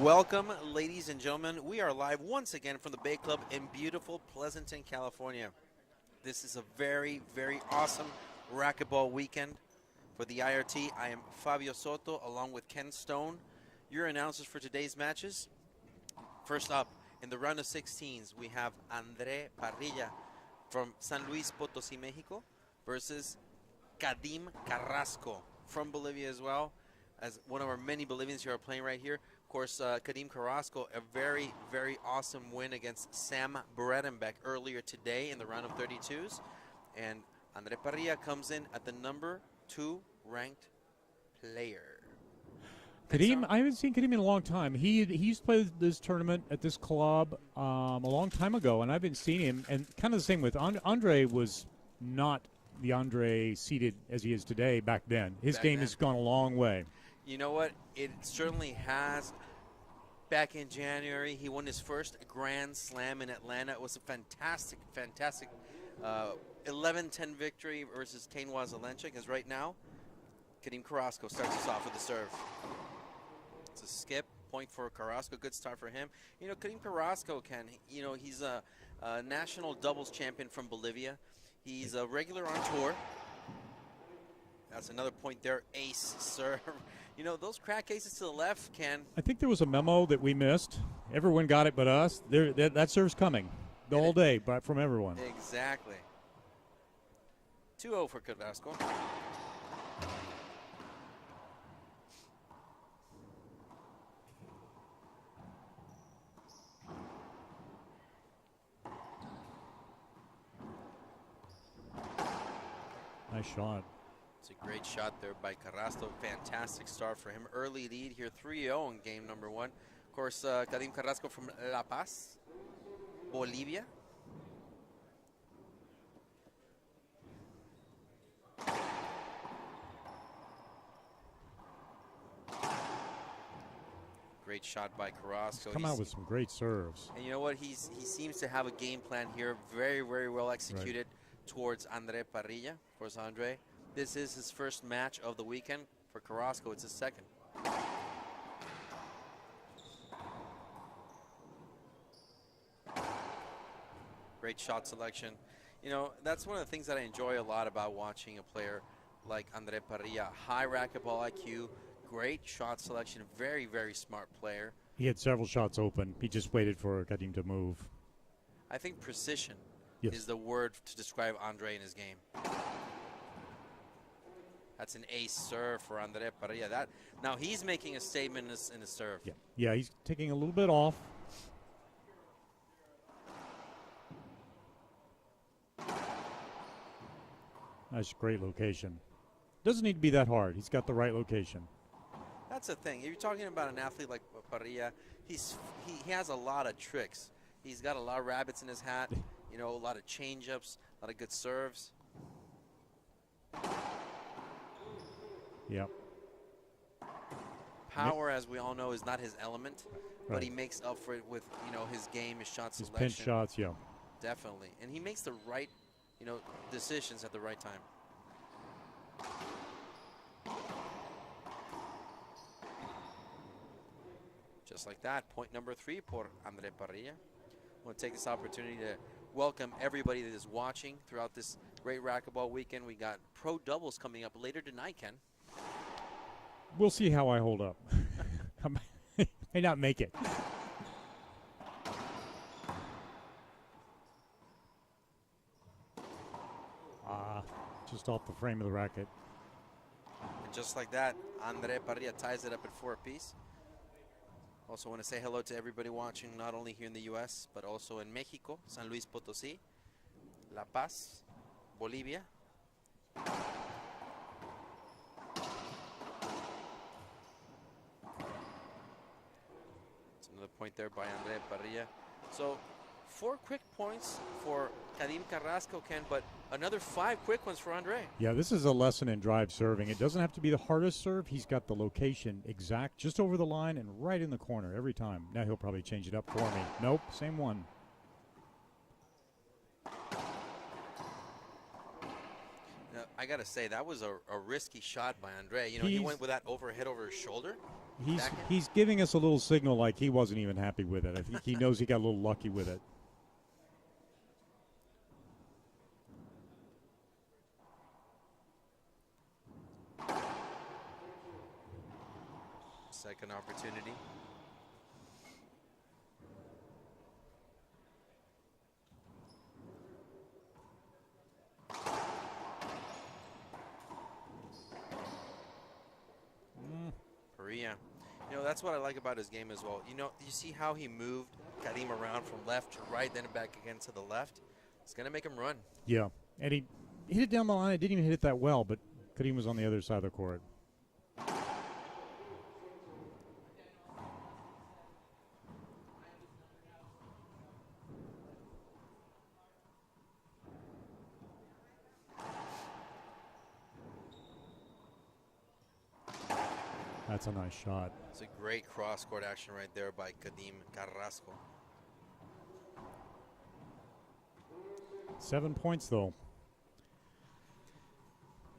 Welcome, ladies and gentlemen. We are live once again from the Bay Club in beautiful Pleasanton, California. This is a very, very awesome racquetball weekend for the IRT. I am Fabio Soto along with Ken Stone, your announcers for today's matches. First up, in the round of 16s, we have Andre Parrilla from San Luis Potosí, Mexico versus Kadim Carrasco from Bolivia as well, as one of our many Bolivians who are playing right here. Of course, Kadim Carrasco, a very, very awesome win against Sam Bredenbeck earlier today in the round of 32s. And Andre Parrilla comes in at the number 2 ranked player. Kadim, I haven't seen Kadim in a long time. He used to play this tournament at this club a long time ago, and I haven't seen him. And kind of the same with Andre was not the Andre seated as he is today back then. His game has gone a long way. You know what? It certainly has. Back in January, he won his first Grand Slam in Atlanta. It was a fantastic, fantastic 11-10 victory versus Kane Wazelenchik. Because right now, Kadim Carrasco starts us off with the serve. It's a skip, point for Carrasco. Good start for him. You know, Kadim Carrasco, he's a national doubles champion from Bolivia. He's a regular on tour. That's another point there. Ace serve. You know, those crack aces to the left, Ken. I think there was a memo that we missed. Everyone got it but us. That serve's coming the whole day, but from everyone. Exactly. 2-0 for Carrasco. Nice shot. It's a great shot there by Carrasco. Fantastic start for him. Early lead here, 3-0 in game number 1. Of course, Kadim Carrasco from La Paz, Bolivia. Great shot by Carrasco. Come out with some great serves. And you know what? He seems to have a game plan here. Very, very well executed towards Andre Parrilla. Of course, Andre, this is his first match of the weekend. For Carrasco, it's his second. Great shot selection. You know, that's one of the things that I enjoy a lot about watching a player like Andre Parrilla. High racquetball IQ, great shot selection, very, very smart player. He had several shots open. He just waited for Kadim to move. I think precision is the word to describe Andre in his game. That's an ace serve for Andre Parrilla. Now he's making a statement in his serve. Yeah, he's taking a little bit off. That's a great location. Doesn't need to be that hard. He's got the right location. That's the thing. If you're talking about an athlete like Parrilla, he has a lot of tricks. He's got a lot of rabbits in his hat. You know, a lot of change-ups, a lot of good serves. Yep. Power, as we all know, is not his element, but he makes up for it with, you know, his game, his shot selection. His pinch shots, yeah. Definitely. And he makes the right, you know, decisions at the right time. Just like that, point number 3 for Andre Parrilla. I want to take this opportunity to welcome everybody that is watching throughout this great racquetball weekend. We got pro doubles coming up later tonight, Ken. We'll see how I hold up. I may not make it. Just off the frame of the racket. And just like that, Andre Parrilla ties it up at 4 apiece. Also want to say hello to everybody watching, not only here in the U.S., but also in Mexico, San Luis Potosí, La Paz, Bolivia. It's another point there by Andre Parrilla. So 4 quick points for Kadim Carrasco, Ken, but another 5 quick ones for Andre. Yeah, this is a lesson in drive serving. It doesn't have to be the hardest serve. He's got the location exact, just over the line and right in the corner every time. Now he'll probably change it up for me. Nope, same one. Now, I got to say, that was a risky shot by Andre. You know, he went with that overhead over his shoulder. He's giving us a little signal like he wasn't even happy with it. I think he knows he got a little lucky with it. Second opportunity. Parrilla. You know, that's what I like about his game as well. You know, you see how he moved Karim around from left to right, then back again to the left. It's going to make him run. Yeah, and he hit it down the line. I didn't even hit it that well, but Karim was on the other side of the court. That's a nice shot. It's a great cross-court action right there by Karim Carrasco. 7 points, though.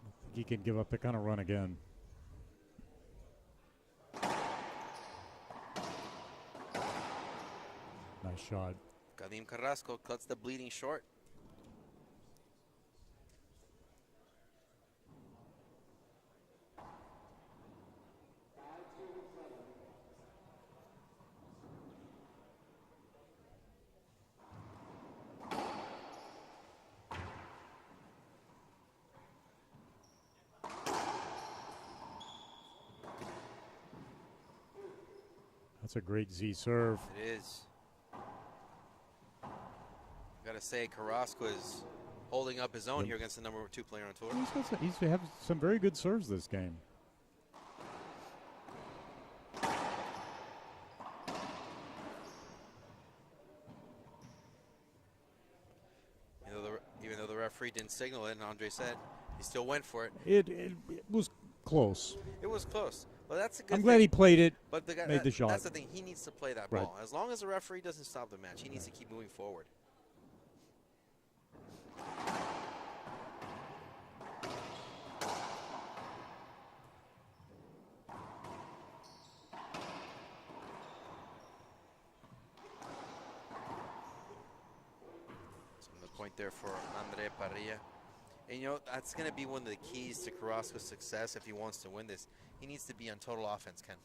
I think he can give up that kind of run again. Nice shot. Karim Carrasco cuts the bleeding short. That's a great Z serve. It is. Gotta say, Carrasco is holding up his own here against the #2 player on tour. He's had some very good serves this game. Even though the referee didn't signal it, and Andre said, he still went for it. It was close. It was close. Well, that's a good I'm glad he played it, but the guy, made the shot. That's the thing. He needs to play that ball. As long as the referee doesn't stop the match, he needs to keep moving forward. So the point there for Andre Parrilla. And, you know, that's going to be one of the keys to Carrasco's success if he wants to win this. He needs to be on total offense, Ken.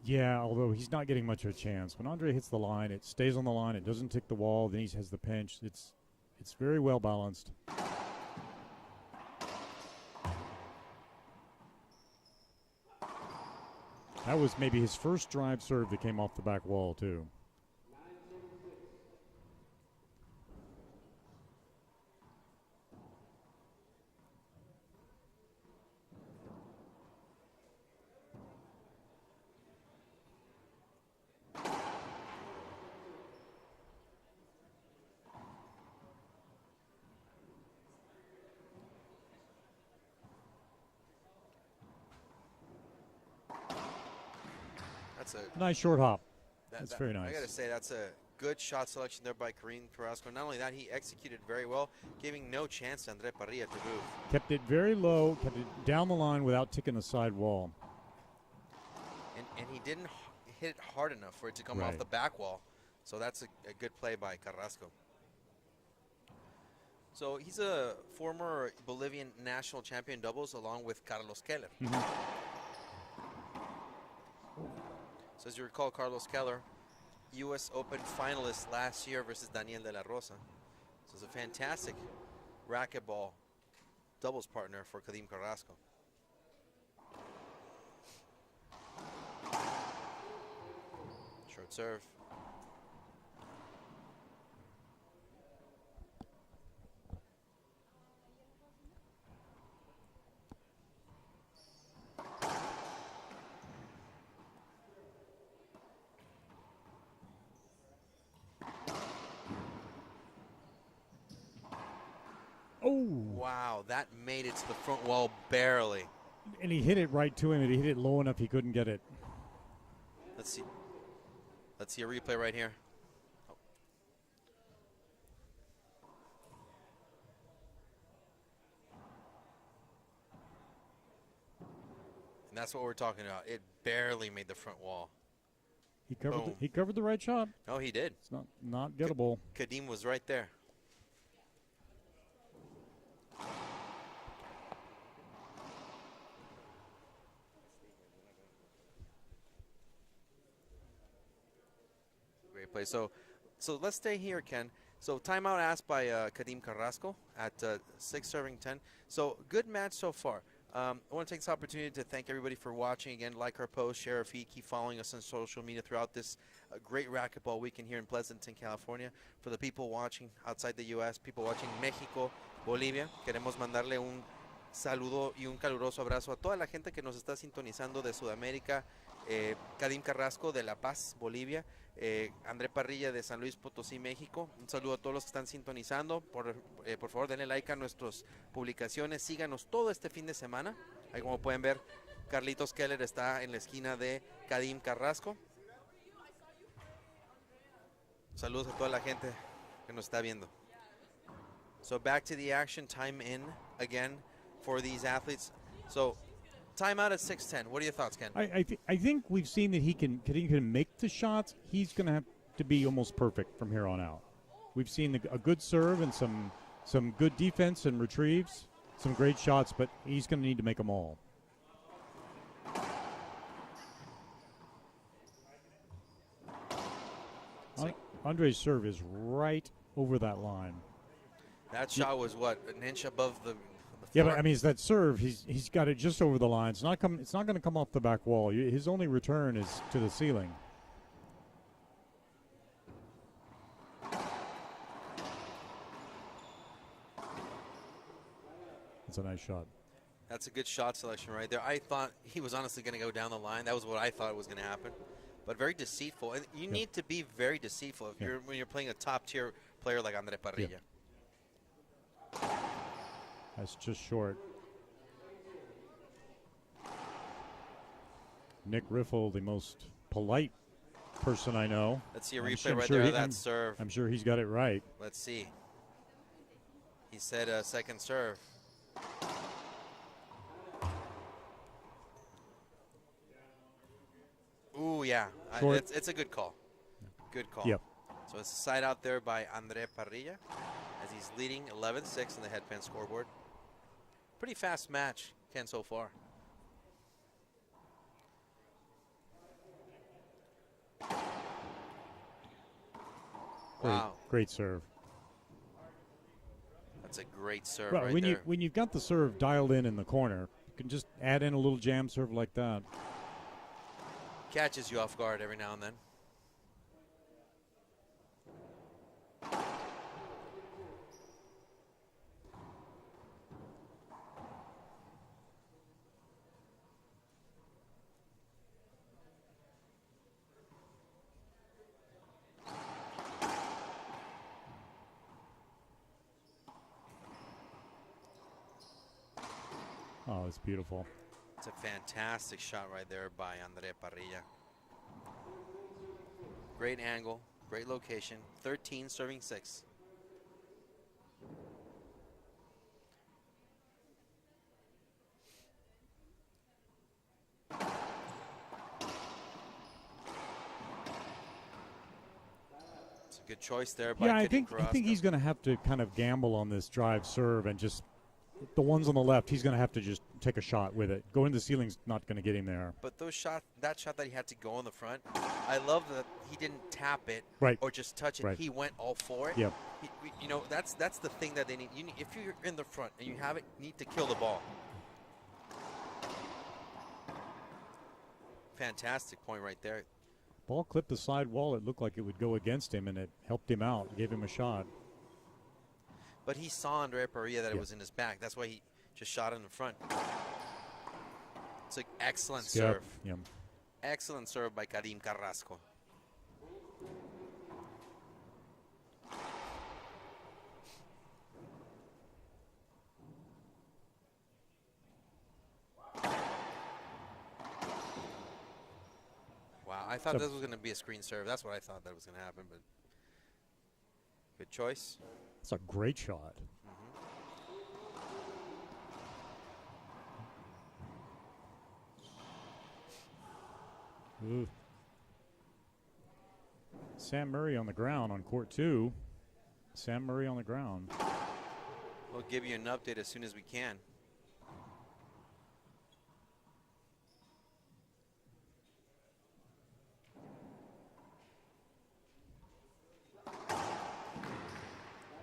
Yeah, although he's not getting much of a chance. When Andre hits the line, it stays on the line. It doesn't tick the wall. Then he has the pinch. It's very well balanced. That was maybe his first drive serve that came off the back wall, too. That's a nice short hop. That's very nice. I got to say, that's a good shot selection there by Karim Carrasco. Not only that, he executed very well, giving no chance to Andre Parrilla to move. Kept it very low, kept it down the line without ticking the side wall. And he didn't hit it hard enough for it to come off the back wall. So that's a good play by Carrasco. So he's a former Bolivian national champion doubles along with Carlos Keller. So as you recall, Carlos Keller, U.S. Open finalist last year versus Daniel de la Rosa. So it's a fantastic racquetball doubles partner for Karim Carrasco. Short serve. Oh! Wow, that made it to the front wall barely. And he hit it right to him, and he hit it low enough he couldn't get it. Let's see. Let's see a replay right here. Oh. And that's what we're talking about. It barely made the front wall. He covered the right shot. No, he did. It's not gettable. Kadim was right there. Great play. So let's stay here, Ken. So timeout asked by Kadim Carrasco at 6 serving 10. So good match so far. I want to take this opportunity to thank everybody for watching. Again, like our post, share our feed, keep following us on social media throughout this great racquetball weekend here in Pleasanton, California. For the people watching outside the U.S., people watching México, Bolivia, queremos mandarle un saludo y un caluroso abrazo a toda la gente que nos está sintonizando de Sudamérica. Kadim Carrasco de La Paz, Bolivia. André Parrilla de San Luis Potosí, México. Un saludo a todos los que están sintonizando. Por favor, denle like a nuestras publicaciones. Síganos todo este fin de semana. Ahí, como pueden ver, Carlitos Keller está en la esquina de Kadim Carrasco. Saludos a toda la gente que nos está viendo. So back to the action. Time in again for these athletes. So timeout at 6:10. What are your thoughts, Ken? I think we've seen that he can make the shots. He's going to have to be almost perfect from here on out. We've seen a good serve and some good defense and retrieves, some great shots, but he's going to need to make them all. Andre's serve is right over that line. That shot was what, an inch above the yeah, but I mean, it's that serve. He's got it just over the line. It's not going to come off the back wall. His only return is to the ceiling. That's a nice shot. That's a good shot selection right there. I thought he was honestly going to go down the line. That was what I thought was going to happen. But very deceitful. And you need to be very deceitful if when you're playing a top-tier player like André Parrilla. That's just short. Nick Riffle, the most polite person I know. Let's see a replay right there of that serve. I'm sure he's got it right. Let's see. He said second serve. Ooh, yeah. It's a good call. Good call. Yep. So it's a side out there by André Parrilla as he's leading 11-6 in the headband scoreboard. Pretty fast match, Ken, so far. Wow. Great serve. That's a great serve well, right there. When you've got the serve dialed in the corner, you can just add in a little jam serve like that. Catches you off guard every now and then. Oh, it's beautiful. It's a fantastic shot right there by André Parrilla. Great angle, great location. 13 serving 6. It's a good choice there by I think he's going to have to kind of gamble on this drive serve and just the ones on the left, he's going to have to just take a shot with it. Going to the ceiling's not going to get him there. But that shot that he had to go in the front, I love that he didn't tap it or just touch it. Right. He went all for it. Yep. You know, that's the thing that they need. If you're in the front and you have it, you need to kill the ball. Fantastic point right there. Ball clipped the side wall. It looked like it would go against him, and it helped him out, gave him a shot. But he saw André Parrilla that it was in his back. That's why he just shot in the front. It's an excellent serve. Yep. Excellent serve by Kadim Carrasco. Wow, I thought this was going to be a screen serve. That's what I thought that was going to happen, but good choice. It's a great shot. Ooh. Sam Murray on the ground on court 2. Sam Murray on the ground. We'll give you an update as soon as we can.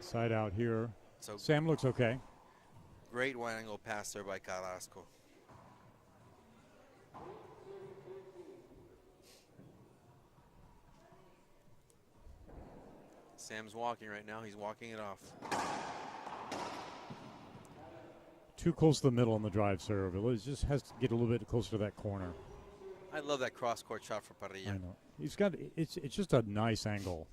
Side out here. So Sam looks okay. great wide angle pass there by Carrasco. Sam's walking right now. He's walking it off. Too close to the middle on the drive serve. It just has to get a little bit closer to that corner. I love that cross-court shot for Parrilla. I know. He's got it's just a nice angle.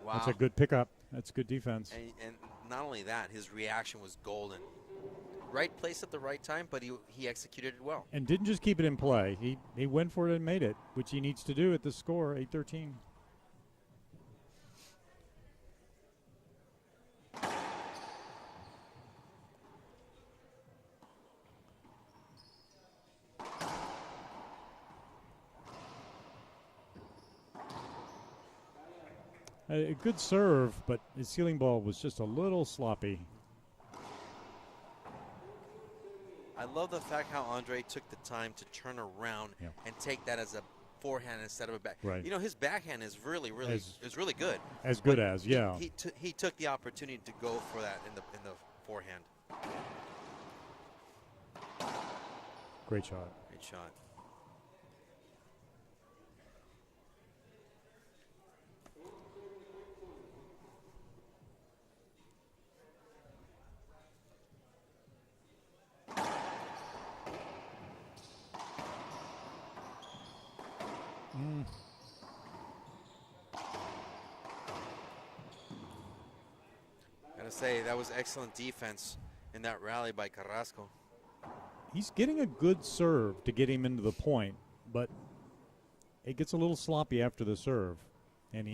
Wow. That's a good pickup. That's good defense. And not only that, his reaction was golden. Right place at the right time, but he executed it well. And didn't just keep it in play. He went for it and made it, which he needs to do at the score, 8-13. A good serve, but his ceiling ball was just a little sloppy. I love the fact how Andre took the time to turn around and take that as a forehand instead of a back. Right. You know, his backhand is really good. As good as, yeah. He took the opportunity to go for that in the forehand. Great shot. Great shot. Gotta say, that was excellent defense in that rally by Carrasco. He's getting a good serve to get him into the point, but it gets a little sloppy after the serve. And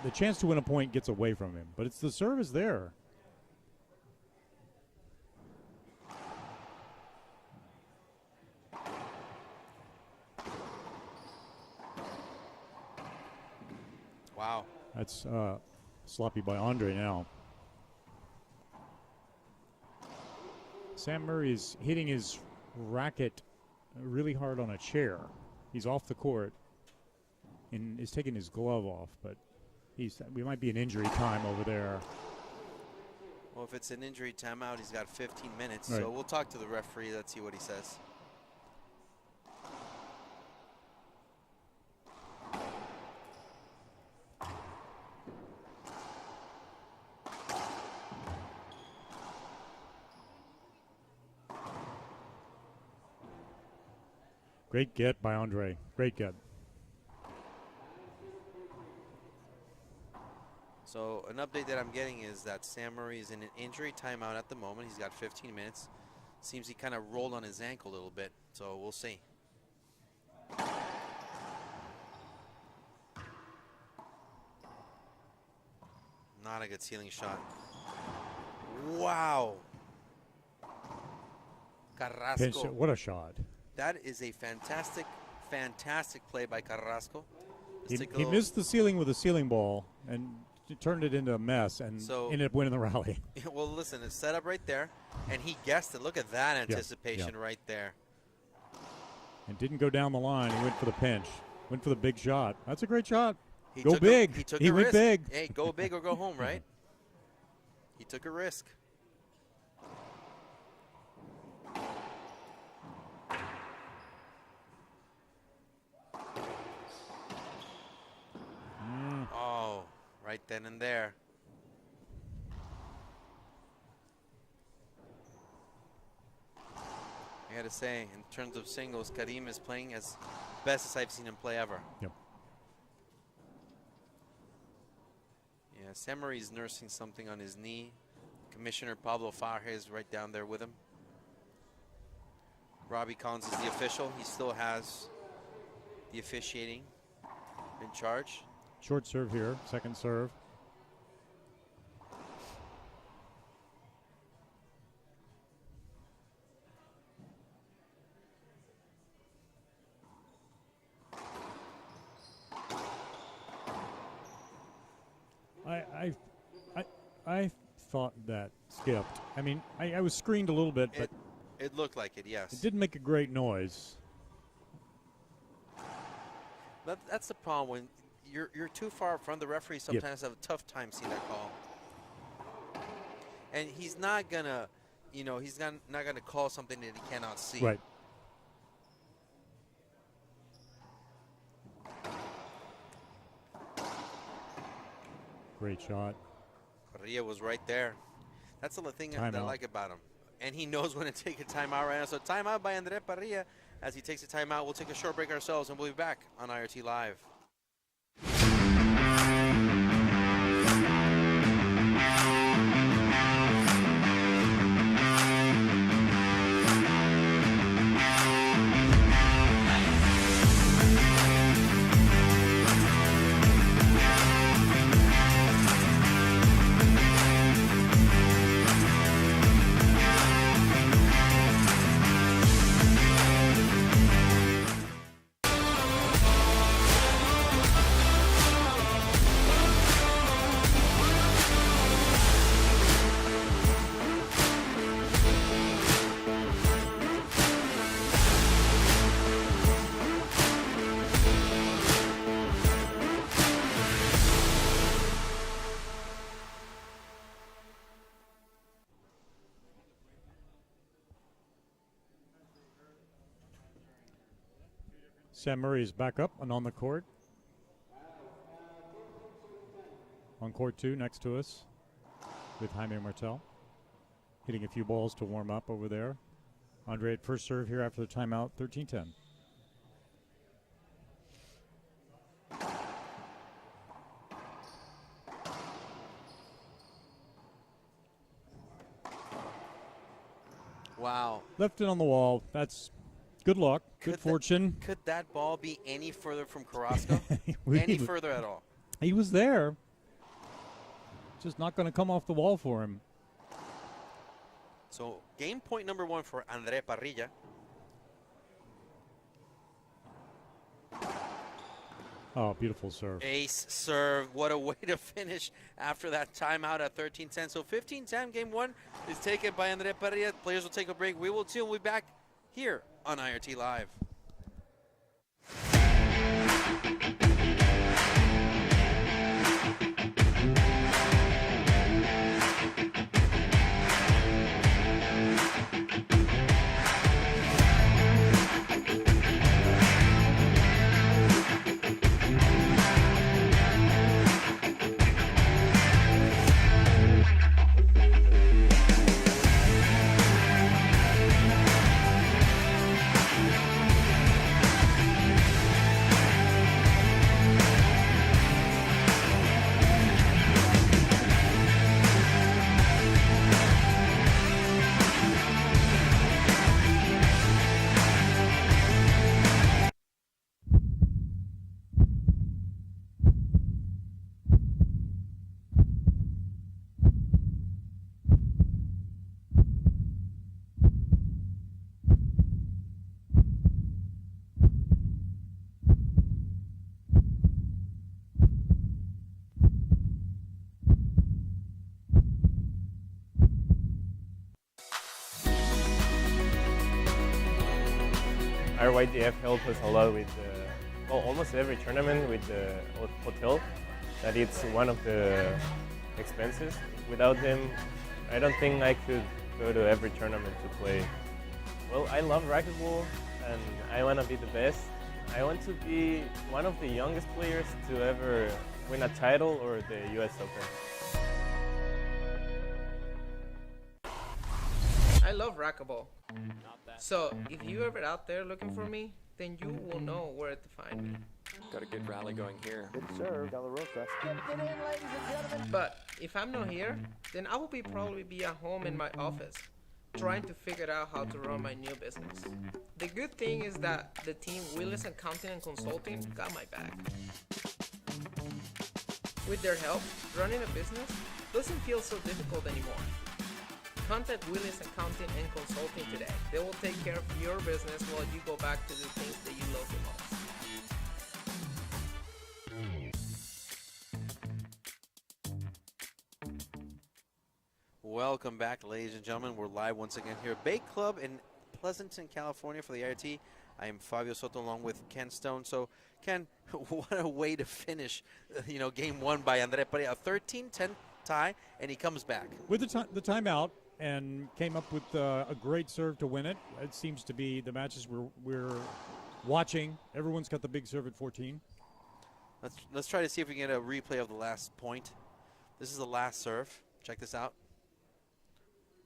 the chance to win a point gets away from him. But it's the serve is there. Wow. That's sloppy by Andre now. Sam Murray is hitting his racket really hard on a chair. He's off the court and is taking his glove off, but we might be in injury time over there. Well, if it's an injury timeout, he's got 15 minutes, right. So we'll talk to the referee. Let's see what he says. Great get by Andre. Great get. So an update that I'm getting is that Sam Murray is in an injury timeout at the moment. He's got 15 minutes. Seems he kind of rolled on his ankle a little bit, so we'll see. Not a good ceiling shot. Wow. Carrasco. What a shot. That is a fantastic play by Carrasco. He missed the ceiling with a ceiling ball and turned it into a mess and ended up winning the rally. Well, listen, it's set up right there, and he guessed it. Look at that anticipation right there. And didn't go down the line. He went for the pinch. Went for the big shot. That's a great shot. Go took big. He went risk. big. Hey, go big or go home, right? He took a risk. Oh, right then and there. I gotta say, in terms of singles, Karim is playing as best as I've seen him play ever. Yep. Yeah, Sam Murray's nursing something on his knee. Commissioner Pablo Faje is right down there with him. Robbie Collins is the official. He still has the officiating in charge. Short serve here, second serve. I thought that skipped. I mean, I was screened a little bit, but it looked like it, yes. It didn't make a great noise. That's the problem when you're too far up front. The referee sometimes have a tough time seeing that call, and he's not gonna, he's not gonna call something that he cannot see. Right. Great shot. Parrilla was right there. That's the thing that I like about him. And he knows when to take a timeout right now. So timeout by Andre Parrilla. As he takes a timeout, we'll take a short break ourselves, and we'll be back on IRT Live. Sam Murray is back up and on the court. On court 2 next to us with Jaime Martel. Hitting a few balls to warm up over there. Andre at first serve here after the timeout, 13-10. Wow. Left it on the wall. That's good luck, good fortune. Could that ball be any further from Carrasco? Any further at all? He was there. Just not going to come off the wall for him. So game point number 1 for Andre Parrilla. Oh, beautiful serve. Ace serve. What a way to finish after that timeout at 13-10. So 15-10, game 1 is taken by Andre Parrilla. Players will take a break. We will too. We'll be back here on IRT Live. RYDF helped us a lot with almost every tournament with the hotel. That it's one of the expenses. Without them, I don't think I could go to every tournament to play. Well, I love racquetball and I want to be the best. I want to be one of the youngest players to ever win a title or the US Open. I love racquetball. So if you're ever out there looking for me, then you will know where to find me. Got a good rally going here. Good serve, De La Rosa. But if I'm not here, then I will probably be at home in my office, trying to figure out how to run my new business. The good thing is that the team Willis Accounting and Consulting got my back. With their help, running a business doesn't feel so difficult anymore. Contact Willis Accounting and Consulting today. They will take care of your business while you go back to the things that you love the most. Welcome back, ladies and gentlemen. We're live once again here at Bay Club in Pleasanton, California for the IRT. I am Fabio Soto along with Ken Stone. So, Ken, what a way to finish, game one by Andre Parrilla. A 13-10 tie, and he comes back. With the timeout, and came up with a great serve to win it. It seems to be the matches we're watching. Everyone's got the big serve at 14. Let's try to see if we can get a replay of the last point. This is the last serve. Check this out.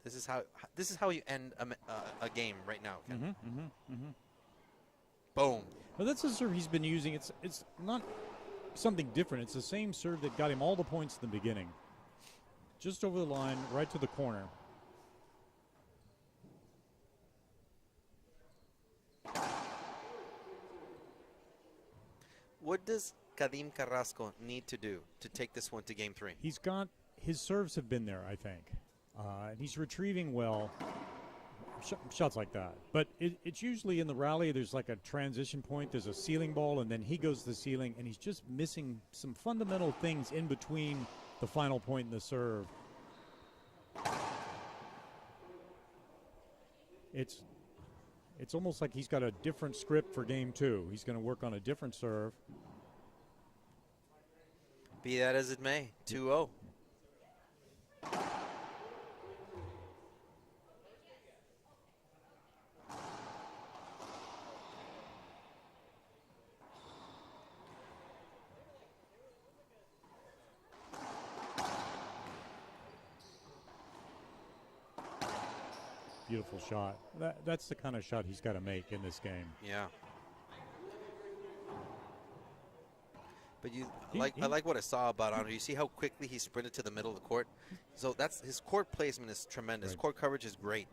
This is how you end a game right now. Ken. Boom. Well, that's the serve he's been using. It's not something different. It's the same serve that got him all the points in the beginning. Just over the line, right to the corner. What does Kadim Carrasco need to do to take this one to game three? His serves have been there, I think. And he's retrieving well. Shots like that. But it's usually in the rally, there's like a transition point, there's a ceiling ball, and then he goes to the ceiling, and he's just missing some fundamental things in between the final point and the serve. It's almost like he's got a different script for game two. He's going to work on a different serve. Be that as it may, 2-0. Beautiful shot. That's the kind of shot he's got to make in this game. Yeah. But I like what I saw about Andre. You see how quickly he sprinted to the middle of the court? So that's his court placement is tremendous. Right. Court coverage is great.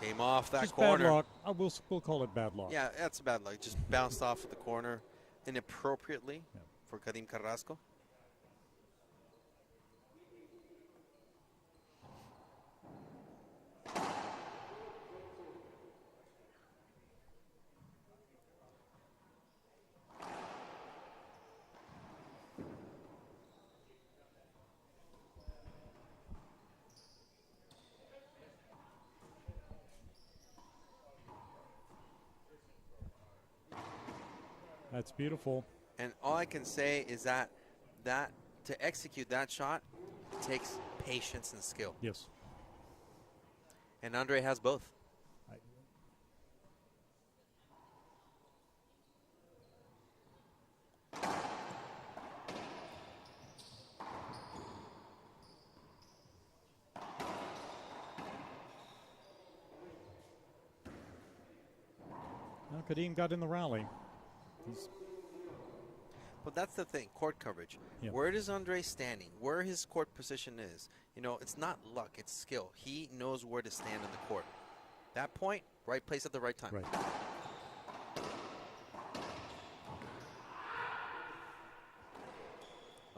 Came off that Just corner. bad luck. We'll call it bad luck. Yeah, that's bad luck. Just bounced off of the corner inappropriately for Kadim Carrasco. That's beautiful. And all I can say is that to execute that shot takes patience and skill. Yes. And Andre has both. Well, Kadim got in the rally. But that's the thing, court coverage. Yep. Where is Andre standing? Where his court position is. It's not luck, it's skill. He knows where to stand in the court. That point, right place at the right time. Right.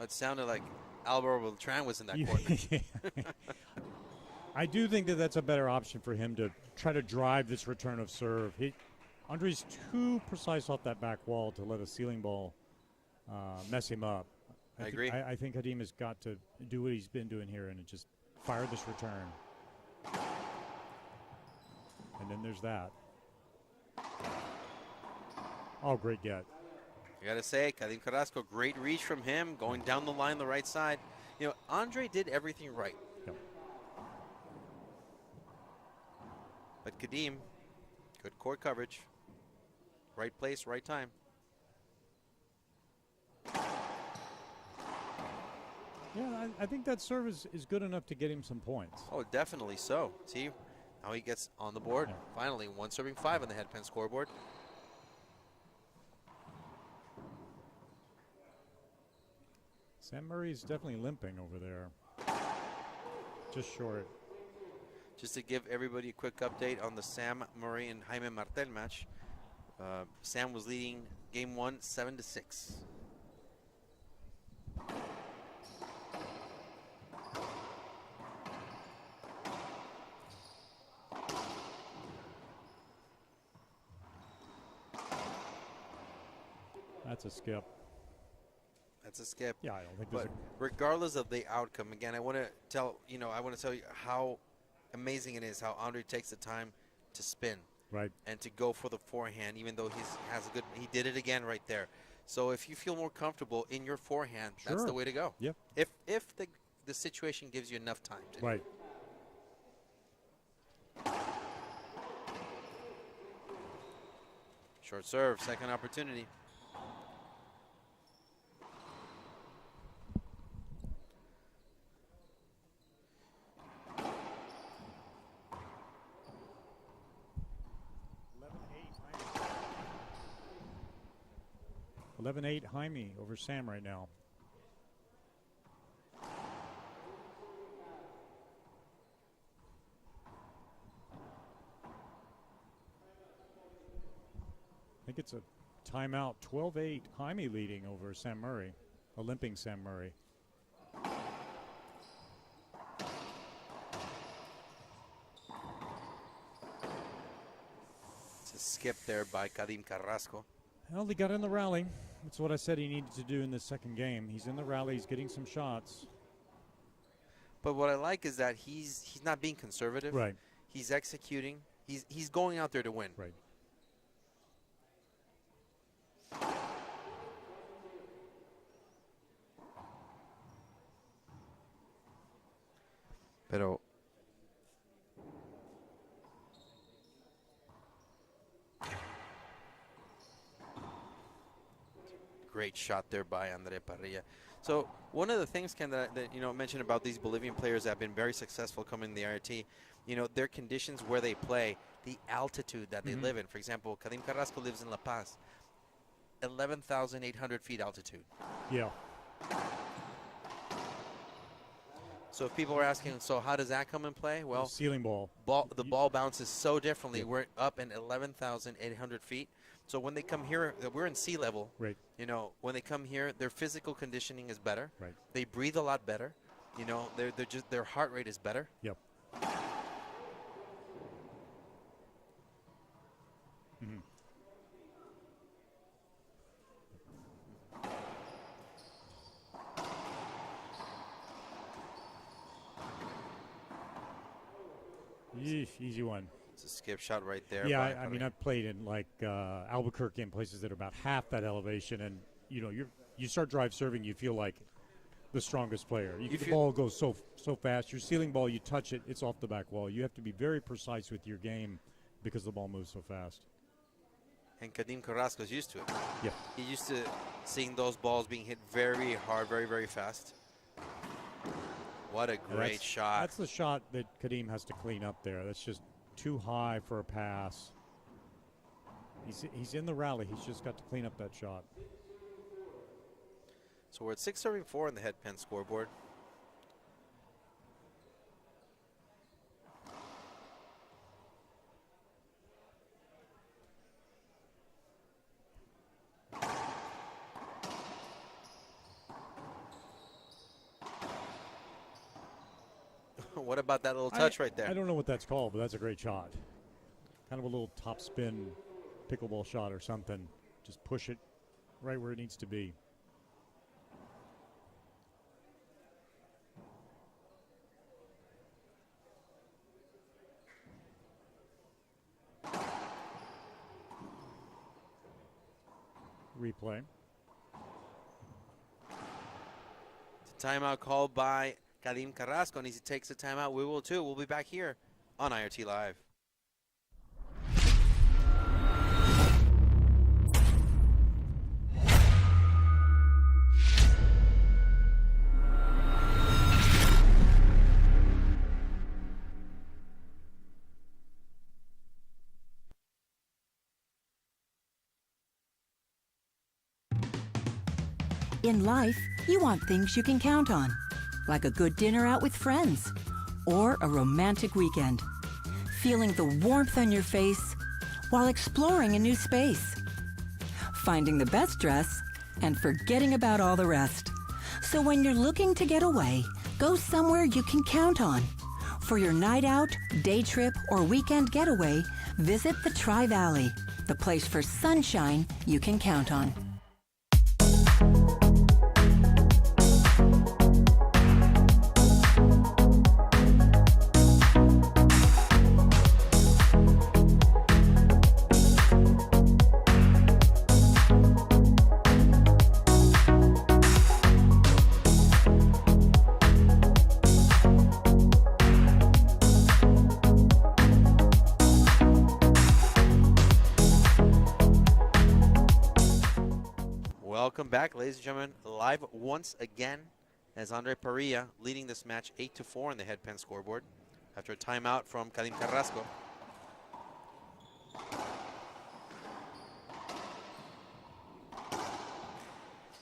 It sounded like Alvaro Beltran was in that court. I do think that's a better option for him to try to drive this return of serve. Andre's too precise off that back wall to let a ceiling ball mess him up. I agree. I think Kadim has got to do what he's been doing here and just fire this return. And then there's that. Oh, great get. You got to say, Kadim Carrasco, great reach from him, going down the line the right side. Andre did everything right. Yep. But Kadim, good court coverage. Right place, right time. Yeah, I think that serve is good enough to get him some points. Oh, definitely so. See, Now he gets on the board. Yeah. Finally, 1 serving 5 on the headpin scoreboard. Sam Murray's definitely limping over there. Just short. Just to give everybody a quick update on the Sam Murray and Jaime Martel match. Sam was leading game 1 7-6. That's a skip. That's a skip. Yeah, I don't think there's But regardless of the outcome, again, I want to tell you how amazing it is how Andre takes the time to spin right. and to go for the forehand, even though he did it again right there. So if you feel more comfortable in your forehand, that's Sure. the way to go. Yep. If the situation gives you enough time to. Right. Short serve, second opportunity. $11-8 Jaime over Sam right now. I think it's a timeout. 12-8 Jaime leading over Sam Murray, a limping Sam Murray. It's a skip there by Kadim Carrasco. Well, he got in the rally. That's what I said he needed to do in this second game. He's in the rally. He's getting some shots. But what I like is that he's not being conservative. Right. He's executing. He's going out there to win. Right. Pero great shot there by Andre Parrilla. So one of the things, Ken, that mentioned about these Bolivian players that have been very successful coming in the IRT, their conditions where they play, the altitude that they live in. For example, Kadim Carrasco lives in La Paz, 11,800 feet altitude. Yeah. So if people are asking, so how does that come in play? Well, Ceiling ball. the ball bounces so differently. Yeah. We're up in 11,800 feet. So when they come here, we're in sea level. Right. When they come here, their physical conditioning is better. Right. They breathe a lot better. Their heart rate is better. Yep. Yeesh, easy one. It's a skip shot right there. Yeah, by I mean, I've played in like Albuquerque and places that are about half that elevation, and you start drive serving, you feel like the strongest player. The ball goes so fast. Your ceiling ball, you touch it, it's off the back wall. You have to be very precise with your game because the ball moves so fast. And Kadim Carrasco is used to it. Yeah. He's used to seeing those balls being hit very hard, very, very fast. What a great shot. That's the shot that Kadim has to clean up there. That's just too high for a pass. He's in the rally. He's just got to clean up that shot. So we're at 6-4 on the headpin scoreboard. What about that little touch right there? I don't know what that's called, but that's a great shot. Kind of a little top spin pickleball shot or something. Just push it right where it needs to be. Replay. It's a timeout called by Kadim Carrasco, and as he takes a timeout, we will too. We'll be back here on IRT Live. In life, you want things you can count on, like a good dinner out with friends or a romantic weekend. Feeling the warmth on your face while exploring a new space. Finding the best dress and forgetting about all the rest. So when you're looking to get away, go somewhere you can count on. For your night out, day trip, or weekend getaway, visit the Tri-Valley, the place for sunshine you can count on. Welcome back, ladies and gentlemen. Live once again as Andre Parrilla leading this match 8-4 on the headpen scoreboard after a timeout from Karim Carrasco.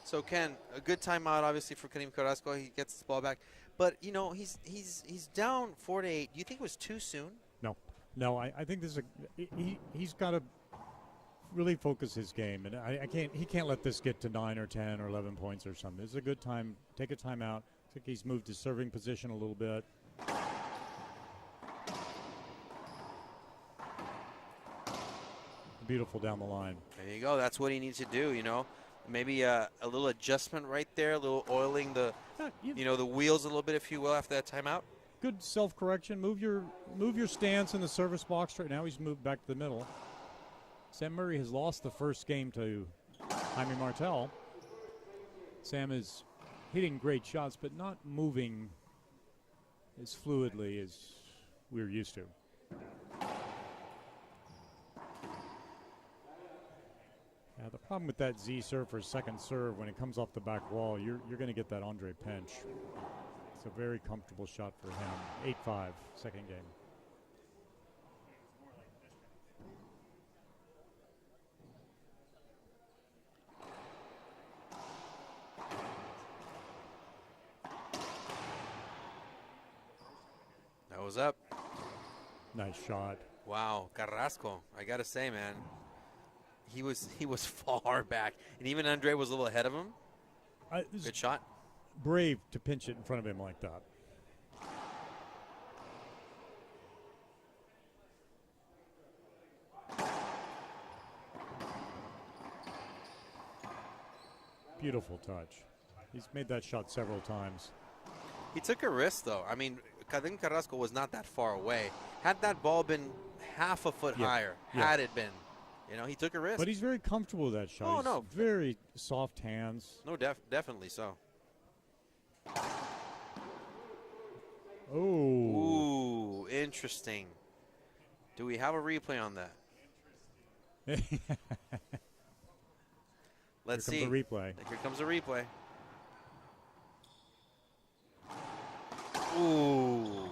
So Ken, a good timeout obviously for Karim Carrasco. He gets the ball back, but you know he's down 4-8. Do you think it was too soon? No, I think this is he's got to really focus his game, and he can't let this get to 9 or 10 or 11 points or something. This is a good time. Take a timeout. I think he's moved his serving position a little bit. Beautiful down the line. There you go. That's what he needs to do. You know, maybe a little adjustment right there, a little oiling the the wheels a little bit, if you will, after that timeout. Good self-correction. Move your stance in the service box. Right now he's moved back to the middle. Sam Murray has lost the first game to Jaime Martel. Sam is hitting great shots, but not moving as fluidly as we're used to. Yeah, the problem with that Z serve for second serve, when it comes off the back wall, you're going to get that Andre pinch. It's a very comfortable shot for him. 8-5, second game. That was up. Nice shot. Wow, Carrasco, I gotta say, man, he was far back, and even Andre was a little ahead of him. Good shot. Brave to pinch it in front of him like that. Beautiful touch. He's made that shot several times. He took a risk, though. I mean, Karim Carrasco was not that far away. Had that ball been half a foot higher, had it been, he took a risk. But he's very comfortable with that shot. Oh, he's no. Very soft hands. No, definitely so. Oh. Ooh, interesting. Do we have a replay on that? Let's see. Here comes the replay. Here comes the replay. Ooh.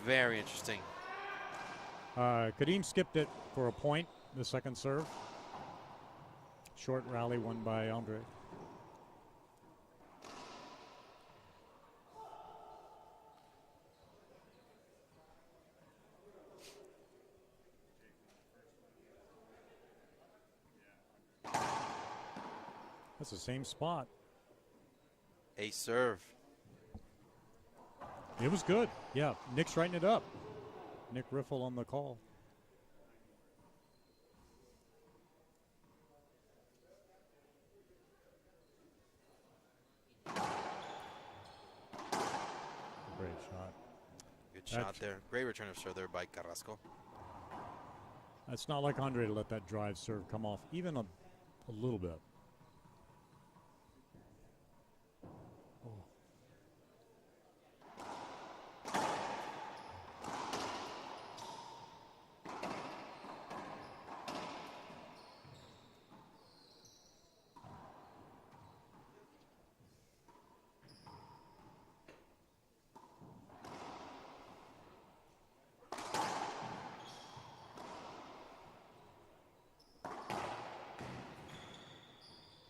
Very interesting. Karim skipped it for a point, the second serve. Short rally won by Andre. That's the same spot. A serve. It was good. Yeah, Nick's writing it up. Nick Riffle on the call. Great shot. Good shot there. Great return of serve there by Carrasco. It's not like Andre to let that drive serve come off even a little bit.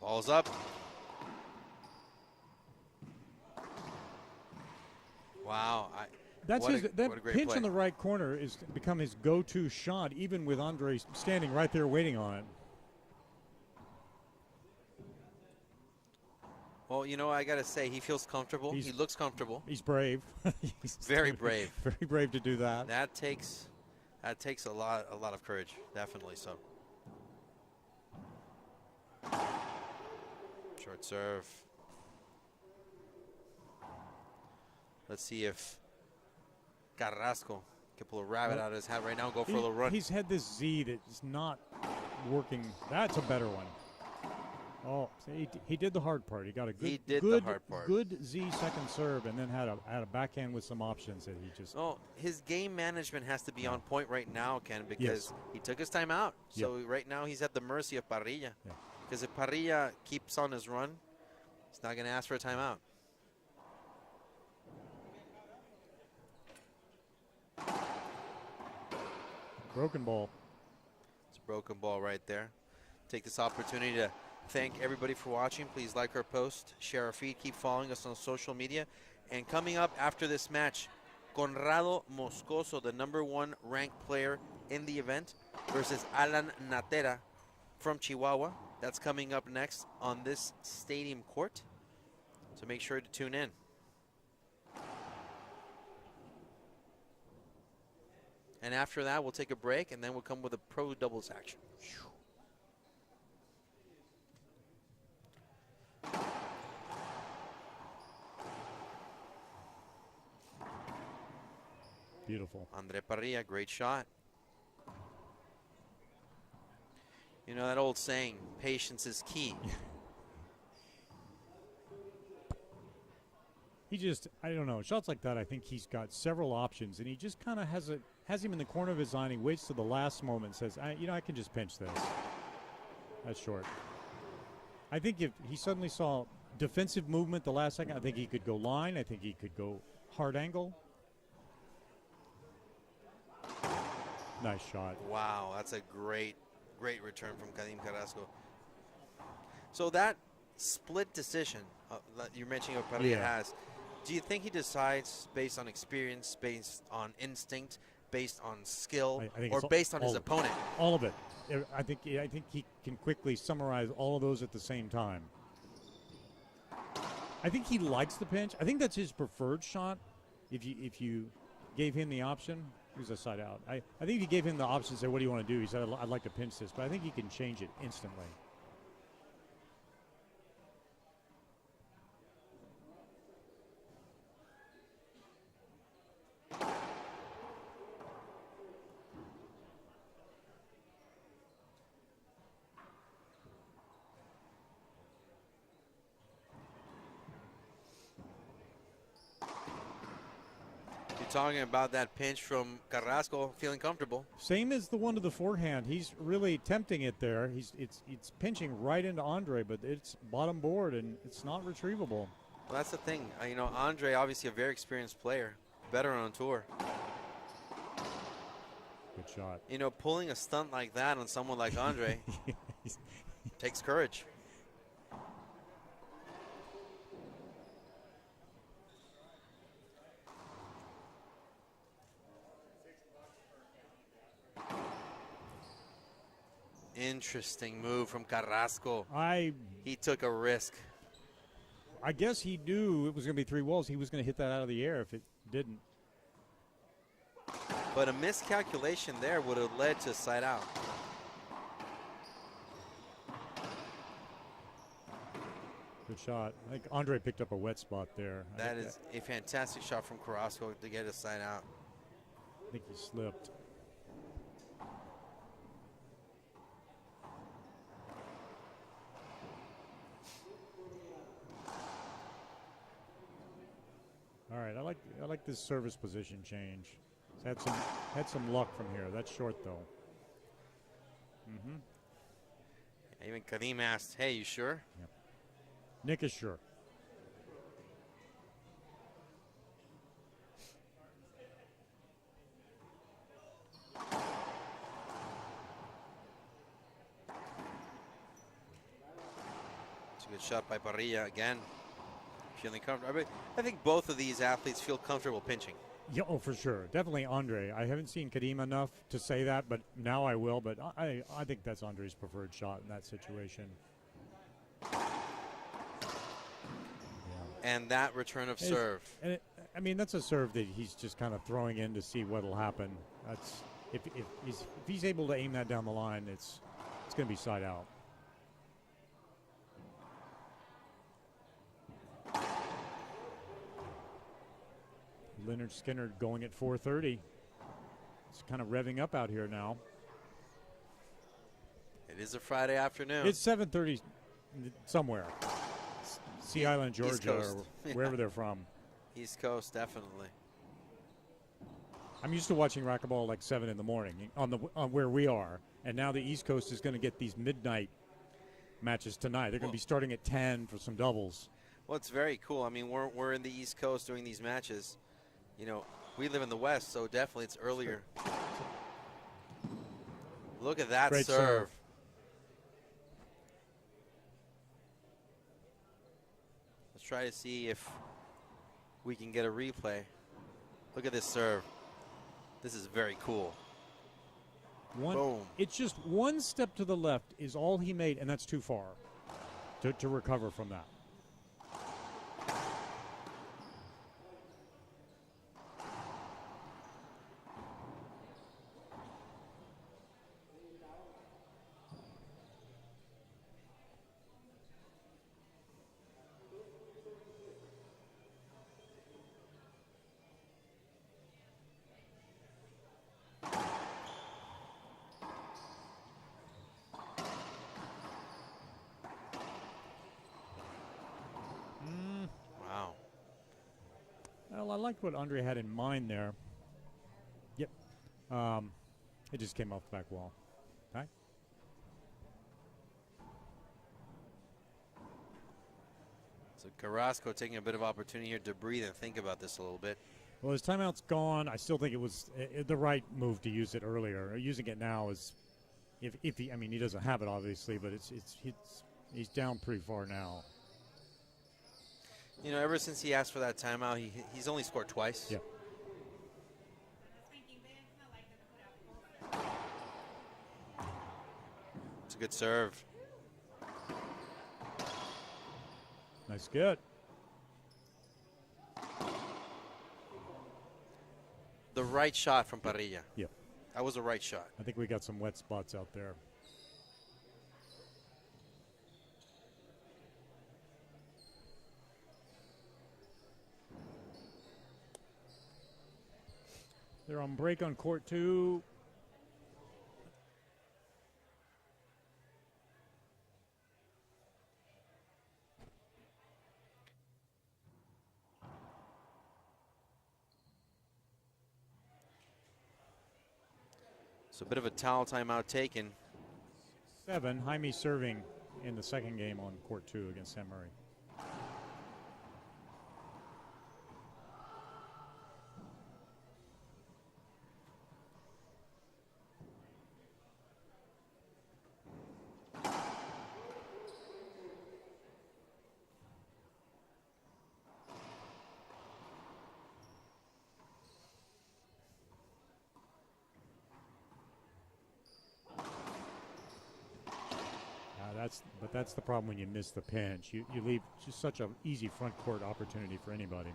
Ball's up. Wow. That's what his. what a That great pinch play. in the right corner is become his go-to shot, even with Andre standing right there waiting on it. Well, you know, I got to say, he feels comfortable. He looks comfortable. He's brave. He's Very brave. Very brave to do that. That takes a lot of courage, definitely so. Short serve. Let's see if Carrasco can pull a rabbit out of his hat right now and go for a little run. He's had this Z that's not working. That's a better one. Oh, he did the hard part. He got a good Z second serve, and then had a backhand with some options that he just. Oh, his game management has to be on point right now, Ken, because he took his time out. So right now he's at the mercy of Parrilla. Because if Parrilla keeps on his run, he's not going to ask for a timeout. Broken ball. It's a broken ball right there. Take this opportunity to thank everybody for watching. Please like our post, share our feed, keep following us on social media. And coming up after this match, Conrado Moscoso, the #1 ranked player in the event, versus Alan Natera from Chihuahua. That's coming up next on this stadium court. So make sure to tune in. And after that, we'll take a break, and then we'll come with a pro doubles action. Beautiful. Andre Parrilla, great shot. You know that old saying, patience is key. He just, I don't know, shots like that, I think he's got several options, and he just kind of has him in the corner of his eye, and he waits to the last moment and says, I can just pinch this. That's short. I think if he suddenly saw defensive movement the last second, I think he could go line. I think he could go hard angle. Nice shot. Wow, that's a great return from Karim Carrasco. So that split decision that you're mentioning what Parrilla has, do you think he decides based on experience, based on instinct, based on skill, or based on his opponent? All of it. I think he can quickly summarize all of those at the same time. I think he likes the pinch. I think that's his preferred shot. If you gave him the option, here's a side out. I think if you gave him the option, say, what do you want to do? He said, I'd like to pinch this, but I think he can change it instantly. Talking about that pinch from Carrasco, feeling comfortable. Same as the one to the forehand. He's really tempting it there. It's pinching right into Andre, but it's bottom board and it's not retrievable. Well, that's the thing. You know, Andre, obviously a very experienced player, veteran on tour. Good shot. You know, pulling a stunt like that on someone like Andre takes courage. Interesting move from Carrasco. He took a risk. I guess he knew it was going to be 3 walls. He was going to hit that out of the air if it didn't. But a miscalculation there would have led to side out. Good shot. I think Andre picked up a wet spot there. That is a fantastic shot from Carrasco to get a side out. I think he slipped. All right, I like this service position change. It's had some luck from here. That's short though. Even Karim asked, "Hey, you sure?" Yep. Nick is sure. It's a good shot by Parrilla again. Feeling comfortable. I think both of these athletes feel comfortable pinching. Yeah, oh, for sure. Definitely Andre. I haven't seen Karim enough to say that, but now I will. But I think that's Andre's preferred shot in that situation. And that return of serve. And I mean, that's a serve that he's just kind of throwing in to see what'll happen. That's if he's able to aim that down the line, it's going to be side out. Leonard Skinner going at 4:30. It's kind of revving up out here now. It is a Friday afternoon. It's 7:30 somewhere. Sea Island, Georgia, or wherever they're from. East Coast, definitely. I'm used to watching racquetball like 7 in the morning on where we are, and now the East Coast is going to get these midnight matches tonight. They're going to be starting at 10 for some doubles. Well, it's very cool. I mean, we're in the East Coast doing these matches. You know, we live in the West, so definitely it's earlier. Look at that Great serve. Let's try to see if we can get a replay. Look at this serve. This is very cool. Boom. It's just one step to the left is all he made, and that's too far to recover from that. Well, I liked what Andre had in mind there. Yep. It just came off the back wall. Okay. So Carrasco taking a bit of opportunity here to breathe and think about this a little bit. Well, his timeout's gone. I still think it was the right move to use it earlier. Using it now is, if he, I mean, he doesn't have it obviously, but he's down pretty far now. You know, ever since he asked for that timeout, he's only scored twice. Yeah. It's a good serve. Nice get. The right shot from Parrilla. Yep. That was a right shot. I think we got some wet spots out there. They're on break on court 2. So a bit of a towel timeout taken. 7. Jaime serving in the second game on court 2 against San Murray. But that's the problem when you miss the pinch. You leave just such an easy front court opportunity for anybody.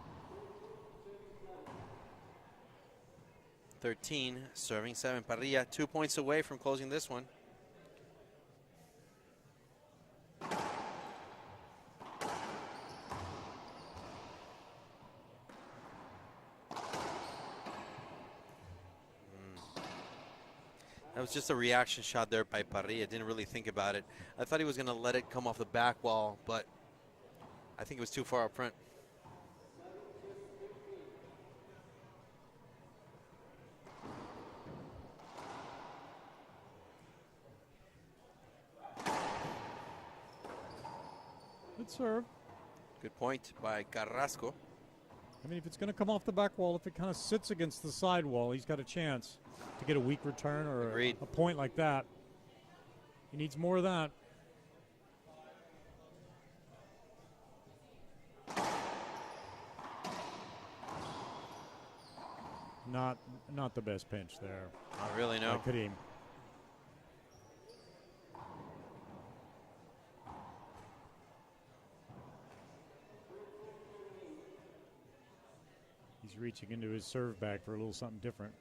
13, serving 7. Parrilla 2 points away from closing this one. That was just a reaction shot there by Parrilla. Didn't really think about it. I thought he was going to let it come off the back wall, but I think it was too far up front. Good serve. Good point by Carrasco. I mean, if it's going to come off the back wall, if it kind of sits against the side wall, he's got a chance to get a weak return or a point like that. He needs more of that. not the best pinch there. I really know. Karim. He's reaching into his serve bag for a little something different.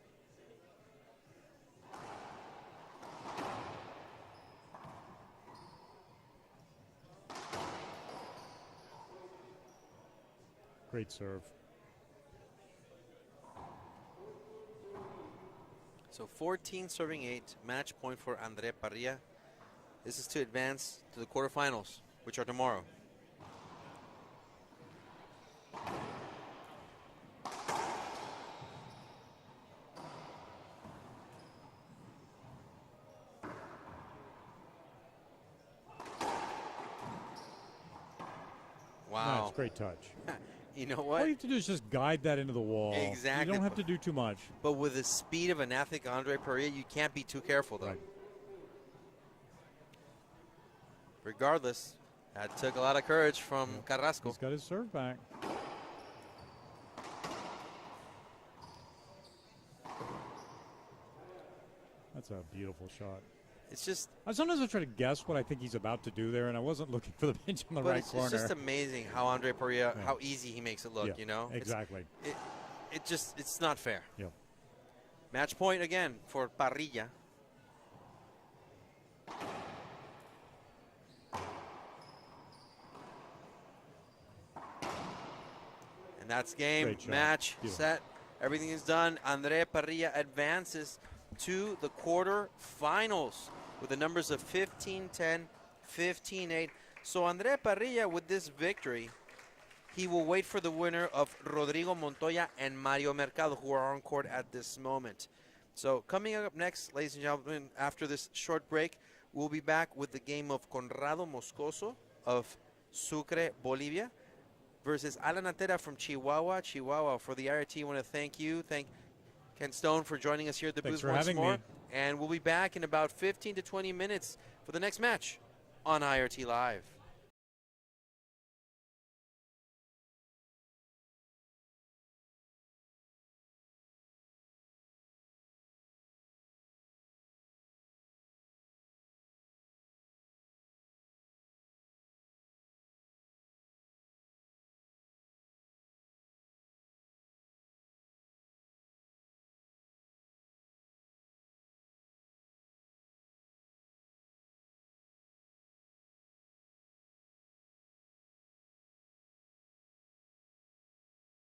Great serve. So 14 serving 8, match point for Andre Parrilla. This is to advance to the quarterfinals, which are tomorrow. Wow. Nice, great touch. You know All what? you have to do is just guide that into the wall. Exactly. You don't have to do too much. But with the speed of an athlete like Andre Parrilla, you can't be too careful, though. Right. Regardless, that took a lot of courage from Carrasco. He's got his serve back. That's a beautiful shot. It's just, Sometimes I try to guess what I think he's about to do there, and I wasn't looking for the pinch on the but right it's corner. just amazing how Andre Parrilla, Yeah. how easy he makes it look, Yeah, you know? exactly. It's not fair. Yeah. Match point again for Parrilla. And that's game, Great shot. match, Beautiful. set. Everything is done. Andre Parrilla advances to the quarterfinals with the numbers of 15-10, 15-8. So Andre Parrilla, with this victory, he will wait for the winner of Rodrigo Montoya and Mario Mercado, who are on court at this moment. So coming up next, ladies and gentlemen, after this short break, we'll be back with the game of Conrado Moscoso of Sucre, Bolivia, versus Alan Antera from Chihuahua. For the IRT, I want to thank you. Thank Ken Stone for joining us here at the Thanks booth for once having more. me. And we'll be back in about 15 to 20 minutes for the next match on IRT Live.